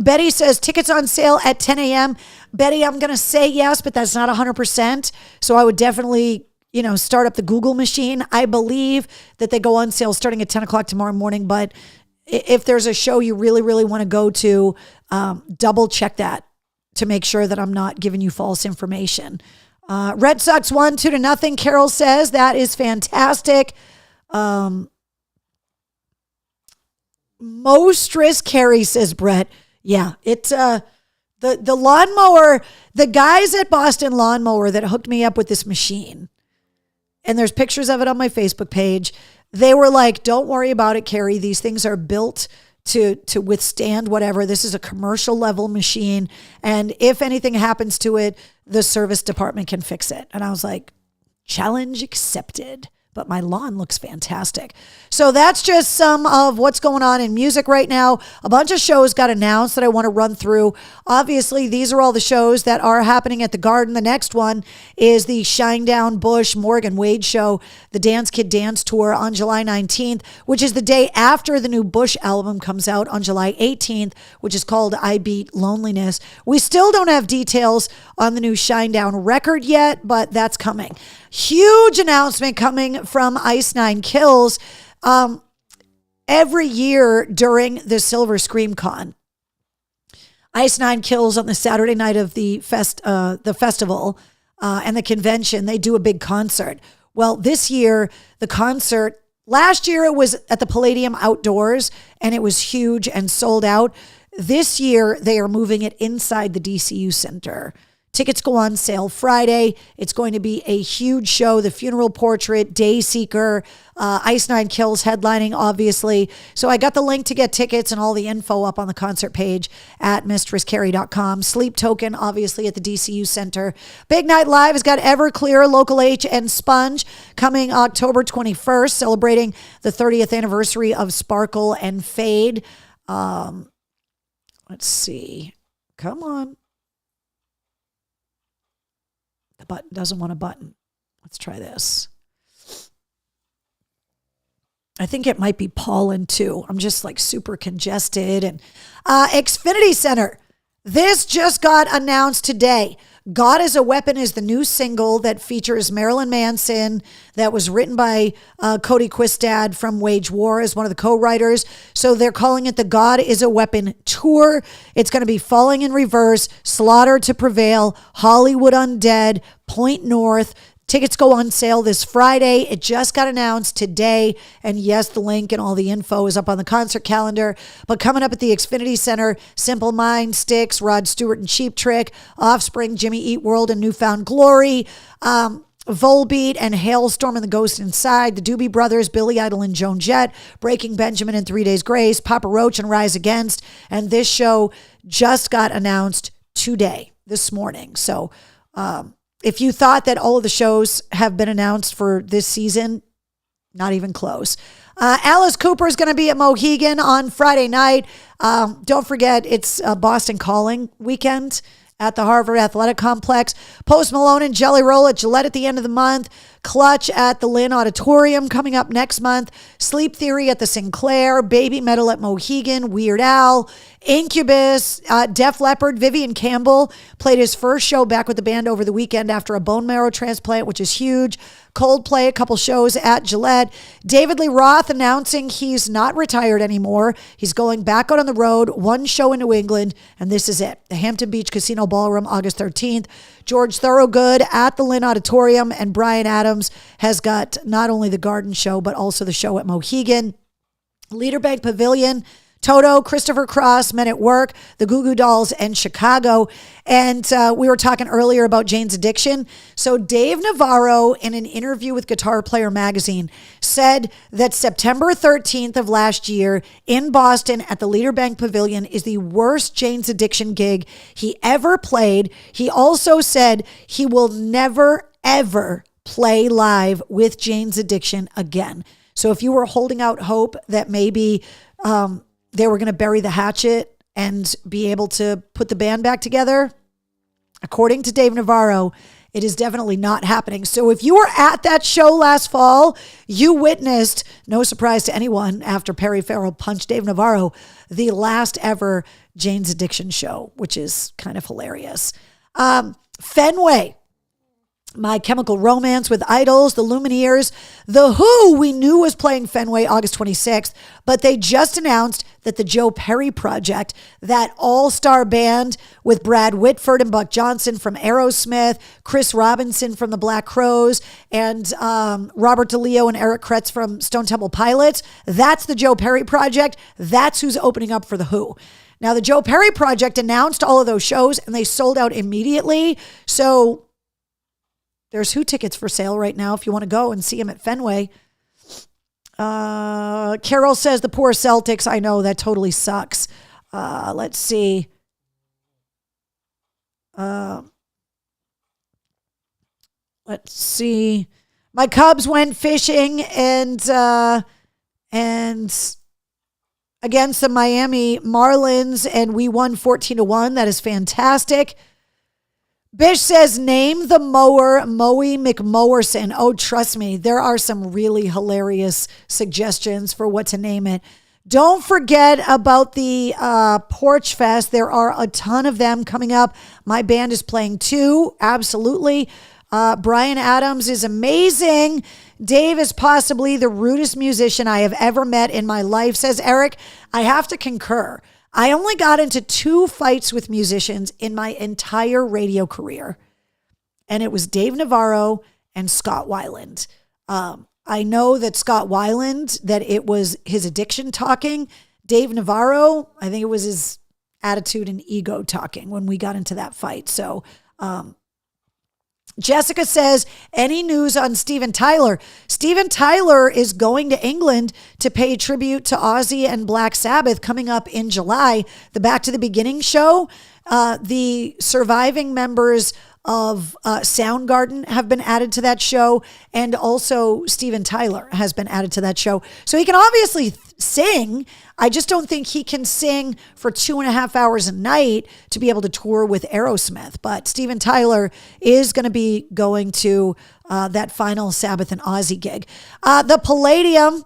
Betty says tickets on sale at 10 a.m. Betty, I'm going to say yes, but that's not 100%. So I would definitely, start up the Google machine. I believe that they go on sale starting at 10 o'clock tomorrow morning. But if there's a show you really, really want to go to, double check that to make sure that I'm not giving you false information. Red Sox won 2-0. Carol says that is fantastic. Mostress Carrie, says Brett. Yeah, it's the lawnmower, the guys at Boston Lawnmower that hooked me up with this machine, and there's pictures of it on my Facebook page. They were like, don't worry about it, Carrie. These things are built to withstand whatever. This is a commercial level machine, and if anything happens to it, the service department can fix it. And I was like, challenge accepted. But my lawn looks fantastic. So that's just some of what's going on in music right now. A bunch of shows got announced that I want to run through. Obviously, these are all the shows that are happening at the Garden. The next one is the Shinedown Bush Morgan Wade show, the Dance Kid Dance Tour on July 19th, which is the day after the new Bush album comes out on July 18th, which is called I Beat Loneliness. We still don't have details on the new Shinedown record yet, but that's coming. Huge announcement coming from Ice Nine Kills. every year during the Silver Scream Con, Ice Nine Kills on the Saturday night of the festival and the convention, they do a big concert. Well, this year, the concert, last year it was at the Palladium outdoors and it was huge and sold out. This year, they are moving it inside the DCU Center. Tickets go on sale Friday. It's going to be a huge show. The Funeral Portrait, Dayseeker, Ice Nine Kills headlining, obviously. So I got the link to get tickets and all the info up on the concert page at mistresscarrie.com. Sleep Token, obviously, at the DCU Center. Big Night Live has got Everclear, Local H, and Sponge coming October 21st, celebrating the 30th anniversary of Sparkle and Fade. Let's see. Come on. The button doesn't want a button. Let's try this. I think it might be pollen too. I'm just like super congested. And Xfinity Center. This just got announced today. God is a Weapon is the new single that features Marilyn Manson, that was written by Cody Quistad from Wage War as one of the co-writers. So they're calling it the God is a Weapon tour. It's going to be Falling in Reverse, Slaughter to Prevail, Hollywood Undead, Point North. Tickets go on sale this Friday. It just got announced today. And yes, the link and all the info is up on the concert calendar. But coming up at the Xfinity Center, Simple Minds, Styx, Rod Stewart and Cheap Trick, Offspring, Jimmy Eat World and Newfound Glory, Volbeat and Hailstorm and the Ghost Inside, the Doobie Brothers, Billy Idol and Joan Jett, Breaking Benjamin and 3 Days Grace, Papa Roach and Rise Against. And this show just got announced today, this morning. So, if you thought that all of the shows have been announced for this season, not even close. Alice Cooper is going to be at Mohegan on Friday night. Don't forget, it's Boston Calling weekend at the Harvard Athletic Complex. Post Malone and Jelly Roll at Gillette at the end of the month. Clutch at the Lynn Auditorium coming up next month. Sleep Theory at the Sinclair. Baby Metal at Mohegan. Weird Al. Incubus. Def Leppard. Vivian Campbell played his first show back with the band over the weekend after a bone marrow transplant, which is huge. Coldplay, a couple shows at Gillette. David Lee Roth announcing he's not retired anymore. He's going back out on the road, one show in New England, and this is it. The Hampton Beach Casino Ballroom, August 13th. George Thorogood at the Lynn Auditorium, and Bryan Adams has got not only the Garden Show, but also the show at Mohegan. Leaderbank Pavilion, Toto, Christopher Cross, Men at Work, the Goo Goo Dolls, and Chicago. And we were talking earlier about Jane's Addiction. So Dave Navarro, in an interview with Guitar Player magazine, said that September 13th of last year in Boston at the Leaderbank Pavilion is the worst Jane's Addiction gig he ever played. He also said he will never, ever play live with Jane's Addiction again. So if you were holding out hope that maybe they were going to bury the hatchet and be able to put the band back together, according to Dave Navarro, it is definitely not happening. So if you were at that show last fall, you witnessed, no surprise to anyone after Perry Farrell punched Dave Navarro, the last ever Jane's Addiction show, which is kind of hilarious. Fenway. My Chemical Romance with Idols, the Lumineers. The Who we knew was playing Fenway August 26th, but they just announced that the Joe Perry Project, that all-star band with Brad Whitford and Buck Johnson from Aerosmith, Chris Robinson from the Black Crowes, and Robert DeLeo and Eric Kretz from Stone Temple Pilots, that's the Joe Perry Project. That's who's opening up for The Who. Now, the Joe Perry Project announced all of those shows, and they sold out immediately, so there's Who tickets for sale right now if you want to go and see him at Fenway. Carol says the poor Celtics. I know, that totally sucks. Let's see. Let's see. My Cubs went fishing and against the Miami Marlins, and we won 14-1. That is fantastic. Bish says, name the mower, Moe McMowerson. Oh, trust me, there are some really hilarious suggestions for what to name it. Don't forget about the Porch Fest. There are a ton of them coming up. My band is playing too, absolutely. Brian Adams is amazing. Dave is possibly the rudest musician I have ever met in my life, says Eric. I have to concur. I only got into 2 fights with musicians in my entire radio career, and it was Dave Navarro and Scott Weiland. I know that Scott Weiland, that it was his addiction talking. Dave Navarro, I think it was his attitude and ego talking when we got into that fight. So, Jessica says, any news on Steven Tyler? Steven Tyler is going to England to pay tribute to Ozzy and Black Sabbath coming up in July. The Back to the Beginning show, the surviving members of Soundgarden have been added to that show, and also Steven Tyler has been added to that show. So he can obviously sing. I just don't think he can sing for 2.5 hours a night to be able to tour with Aerosmith. But Steven Tyler is going to be going to that final Sabbath and Ozzy gig. The Palladium,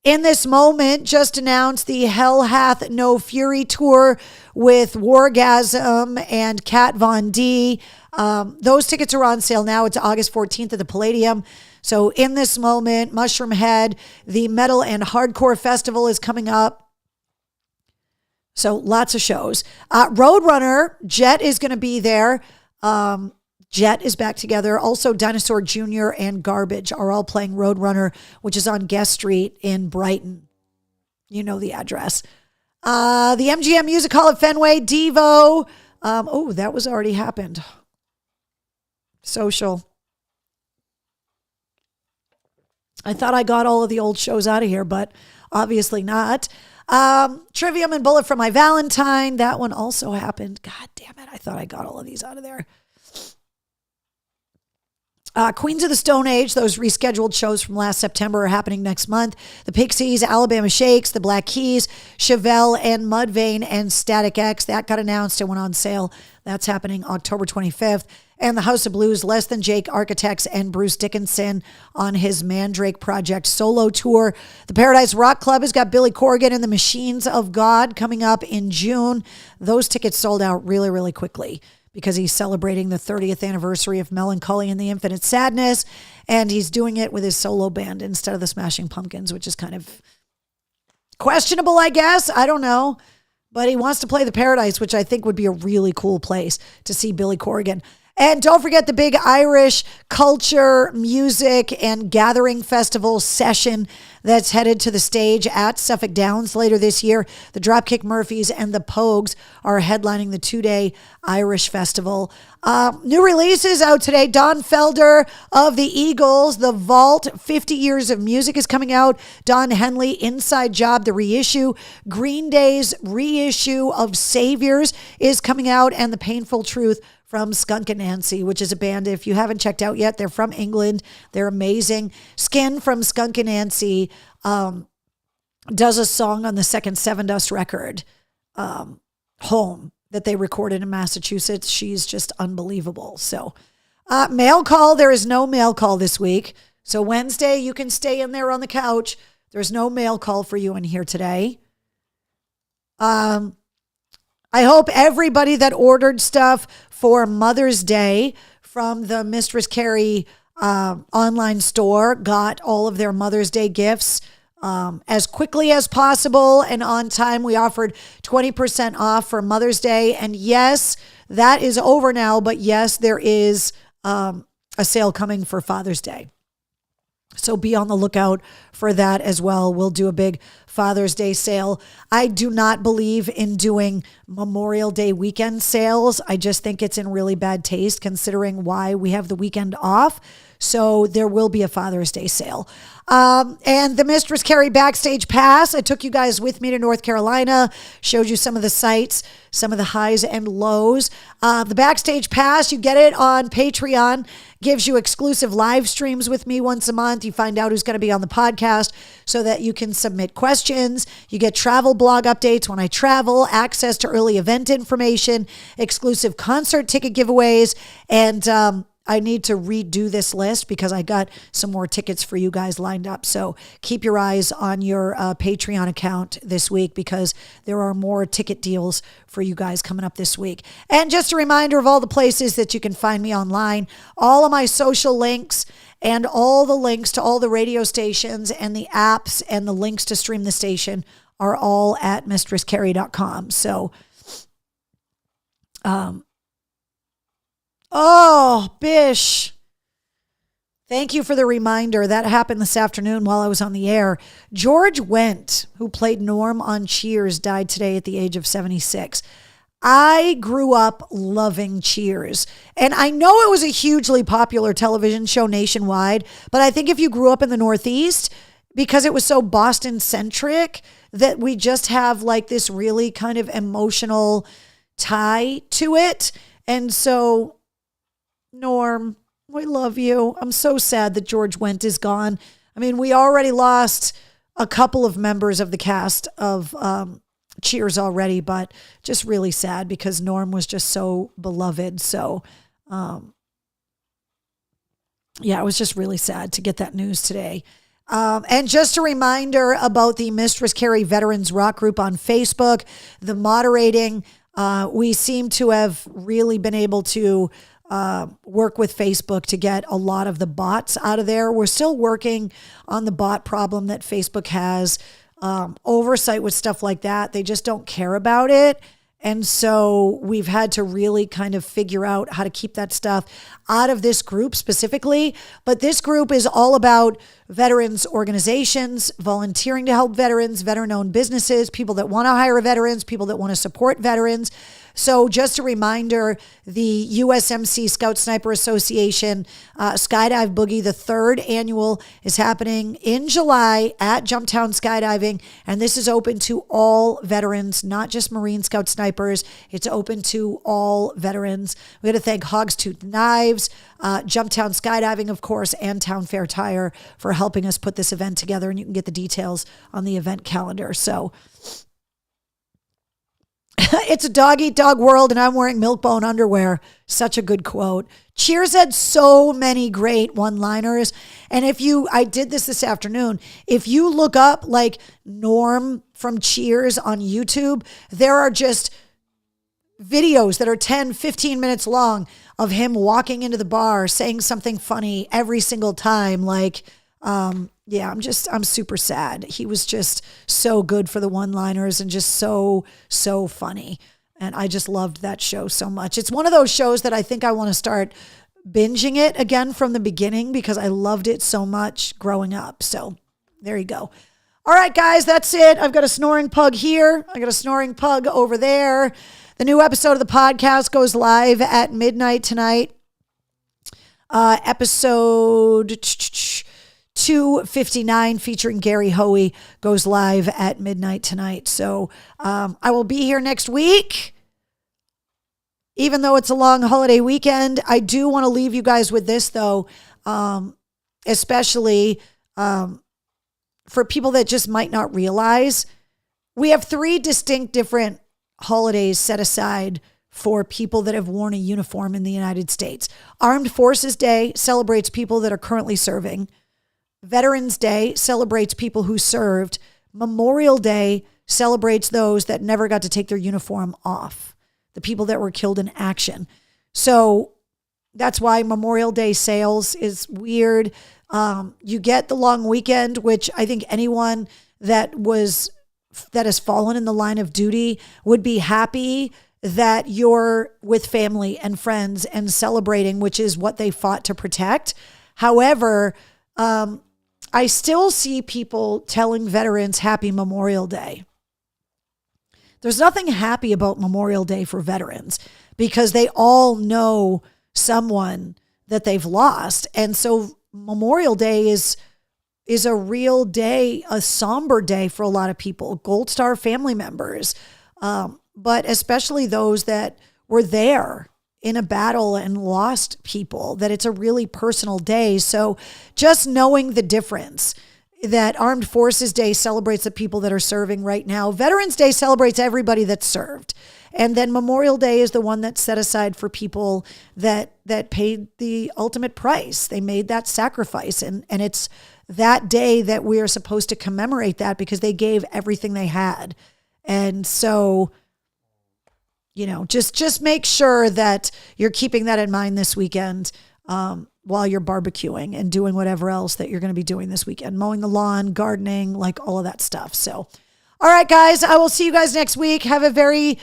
in this moment, just announced the Hell Hath No Fury tour with Wargasm and Kat Von D. Those tickets are on sale now. It's August 14th at the Palladium. So in this moment, Mushroom Head, the Metal and Hardcore Festival is coming up. So lots of shows. Roadrunner, Jet is going to be there. Jet is back together. Also, Dinosaur Jr. and Garbage are all playing Roadrunner, which is on Guest Street in Brighton. You know the address. The MGM Music Hall at Fenway, Devo. That was already happened. Social. I thought I got all of the old shows out of here, but obviously not. Trivium and Bullet for My Valentine. That one also happened. God damn it. I thought I got all of these out of there. Queens of the Stone Age, those rescheduled shows from last September are happening next month. The Pixies, Alabama Shakes, the Black Keys, Chevelle and Mudvayne, and Static X. That got announced and went on sale. That's happening October 25th. And the House of Blues, Less Than Jake Architects, and Bruce Dickinson on his Mandrake Project solo tour. The Paradise Rock Club has got Billy Corgan and the Machines of God coming up in June. Those tickets sold out really, really quickly, because he's celebrating the 30th anniversary of Melancholy and the Infinite Sadness, and he's doing it with his solo band instead of the Smashing Pumpkins, which is kind of questionable, I guess. I don't know. But he wants to play the Paradise, which I think would be a really cool place to see Billy Corgan. And don't forget the big Irish culture, music, and gathering festival session that's headed to the stage at Suffolk Downs later this year. The Dropkick Murphys and the Pogues are headlining the 2-day Irish festival. New releases out today. Don Felder of the Eagles, The Vault, 50 Years of Music is coming out. Don Henley, Inside Job, the reissue. Green Day's reissue of Saviors is coming out, and The Painful Truth from Skunk Anansie, which is a band, if you haven't checked out yet, they're from England. They're amazing. Skin from Skunk Anansie does a song on the second Sevendust record, Home, that they recorded in Massachusetts. She's just unbelievable. So mail call, there is no mail call this week. So Wednesday, you can stay in there on the couch. There's no mail call for you in here today. I hope everybody that ordered stuff for Mother's Day from the Mistress Carrie online store got all of their Mother's Day gifts as quickly as possible and on time. We offered 20% off for Mother's Day. And yes, that is over now. But yes, there is a sale coming for Father's Day. So be on the lookout for that as well. We'll do a big Father's Day sale. I do not believe in doing Memorial Day weekend sales. I just think it's in really bad taste considering why we have the weekend off. So there will be a Father's Day sale. And the Mistress Carrie Backstage Pass. I took you guys with me to North Carolina, showed you some of the sights, some of the highs and lows. The Backstage Pass, you get it on Patreon, gives you exclusive live streams with me once a month. You find out who's going to be on the podcast so that you can submit questions. You get travel blog updates when I travel, access to early event information, exclusive concert ticket giveaways, and I need to redo this list because I got some more tickets for you guys lined up. So keep your eyes on your Patreon account this week because there are more ticket deals for you guys coming up this week. And just a reminder of all the places that you can find me online, all of my social links and all the links to all the radio stations and the apps and the links to stream the station are all at mistresscarrie.com. So, oh, Bish. Thank you for the reminder. That happened this afternoon while I was on the air. George Wendt, who played Norm on Cheers, died today at the age of 76. I grew up loving Cheers. And I know it was a hugely popular television show nationwide, but I think if you grew up in the Northeast, because it was so Boston-centric, that we just have like this really kind of emotional tie to it. And so, Norm, we love you. I'm so sad that George Wendt is gone. I mean, we already lost a couple of members of the cast of Cheers already, but just really sad because Norm was just so beloved. So, yeah, it was just really sad to get that news today. And just a reminder about the Mistress Carrie Veterans Rock Group on Facebook, the moderating. We seem to have really been able to work with Facebook to get a lot of the bots out of there. We're still working on the bot problem that Facebook has. Oversight with stuff like that. They just don't care about it. And so we've had to really kind of figure out how to keep that stuff out of this group specifically. But this group is all about veterans organizations, volunteering to help veterans, veteran-owned businesses, people that want to hire veterans, people that want to support veterans. So just a reminder, the USMC Scout Sniper Association Skydive Boogie, the third annual, is happening in July at Jumptown Skydiving. And this is open to all veterans, not just Marine Scout Snipers. It's open to all veterans. We got to thank Hogstooth Knives, Jumptown Skydiving, of course, and Town Fair Tire for helping us put this event together. And you can get the details on the event calendar. So it's a dog-eat-dog world, and I'm wearing Milkbone underwear. Such a good quote. Cheers had so many great one-liners. And I did this afternoon. If you look up like Norm from Cheers on YouTube, there are just videos that are 10, 15 minutes long of him walking into the bar, saying something funny every single time. Like, yeah, I'm super sad. He was just so good for the one-liners and just so funny. And I just loved that show so much. It's one of those shows that I think I want to start binging it again from the beginning because I loved it so much growing up. So there you go. All right, guys, that's it. I've got a snoring pug here. I got a snoring pug over there. The new episode of the podcast goes live at midnight tonight. Episode 259 featuring Gary Hoey goes live at midnight tonight. So I will be here next week. Even though it's a long holiday weekend, I do want to leave you guys with this, though, especially for people that just might not realize. We have 3 distinct different holidays set aside for people that have worn a uniform in the United States. Armed Forces Day celebrates people that are currently serving. Veterans Day celebrates people who served. Memorial Day celebrates those that never got to take their uniform off, the people that were killed in action. So that's why Memorial Day sales is weird. You get the long weekend, which I think anyone that has fallen in the line of duty would be happy that you're with family and friends and celebrating, which is what they fought to protect. However, I still see people telling veterans Happy Memorial Day. There's nothing happy about Memorial Day for veterans because they all know someone that they've lost. And so Memorial Day is a real day, a somber day for a lot of people, Gold Star family members, but especially those that were there in a battle and lost people, that it's a really personal day. So just knowing the difference that Armed Forces Day celebrates the people that are serving right now. Veterans Day celebrates everybody that served. And then Memorial Day is the one that's set aside for people that paid the ultimate price. They made that sacrifice. And it's that day that we are supposed to commemorate that because they gave everything they had. And so, just make sure that you're keeping that in mind this weekend while you're barbecuing and doing whatever else that you're going to be doing this weekend, mowing the lawn, gardening, like all of that stuff. So, all right, guys, I will see you guys next week. Have a very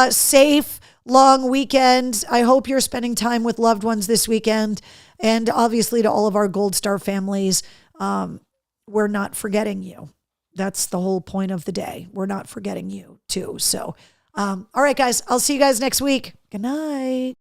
safe, long weekend. I hope you're spending time with loved ones this weekend. And obviously to all of our Gold Star families, we're not forgetting you. That's the whole point of the day. We're not forgetting you too. So, all right, guys, I'll see you guys next week. Good night.